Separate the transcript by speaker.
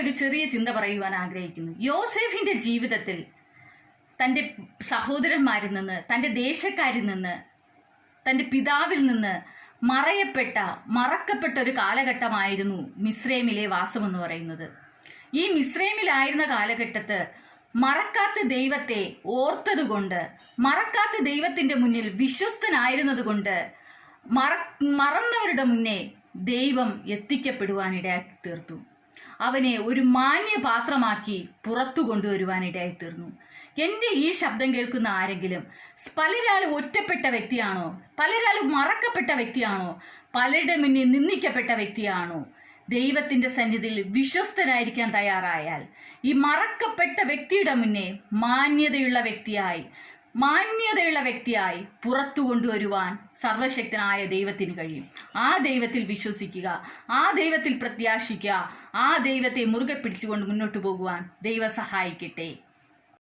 Speaker 1: ഒരു ചെറിയ ചിന്ത പറയുവാൻ ആഗ്രഹിക്കുന്നു. യോസേഫിന്റെ ജീവിതത്തിൽ തൻ്റെ സഹോദരന്മാരിൽ നിന്ന്, തൻ്റെ ദേശക്കാരിൽ നിന്ന്, തൻ്റെ പിതാവിൽ നിന്ന് മറക്കപ്പെട്ട ഒരു കാലഘട്ടമായിരുന്നു മിസ്രൈമിലെ വാസം എന്ന് പറയുന്നത്. ഈ മിസ്രൈമിലായിരുന്ന കാലഘട്ടത്ത് മറക്കാത്ത ദൈവത്തെ ഓർത്തതുകൊണ്ട്, മറക്കാത്ത ദൈവത്തിന്റെ മുന്നിൽ വിശ്വസ്തനായിരുന്നത് കൊണ്ട് മറന്നവരുടെ മുന്നേ ദൈവം എത്തിക്കപ്പെടുവാനിടയായി തീർത്തു. അവനെ ഒരു മാന്യപാത്രമാക്കി പുറത്തു കൊണ്ടുവരുവാനിടയായി തീർന്നു. എൻ്റെ ഈ ശബ്ദം കേൾക്കുന്ന ആരെങ്കിലും പലരാലും ഒറ്റപ്പെട്ട വ്യക്തിയാണോ, പലരാലും മറക്കപ്പെട്ട വ്യക്തിയാണോ, പലരുടെ മുന്നിൽ നിന്ദിക്കപ്പെട്ട വ്യക്തിയാണോ? ദൈവത്തിന്റെ സന്നിധിയിൽ വിശ്വസ്തനായിരിക്കാൻ തയ്യാറായാൽ ഈ മറക്കപ്പെട്ട വ്യക്തിയുടെ മുന്നേ മാന്യതയുള്ള വ്യക്തിയായി പുറത്തു കൊണ്ടുവരുവാൻ സർവശക്തനായ ദൈവത്തിന് കഴിയും. ആ ദൈവത്തിൽ വിശ്വസിക്കുക, ആ ദൈവത്തിൽ പ്രത്യാശിക്കുക, ആ ദൈവത്തെ മുറുകെ പിടിച്ചുകൊണ്ട് മുന്നോട്ട് പോകുവാൻ ദൈവം സഹായിക്കട്ടെ.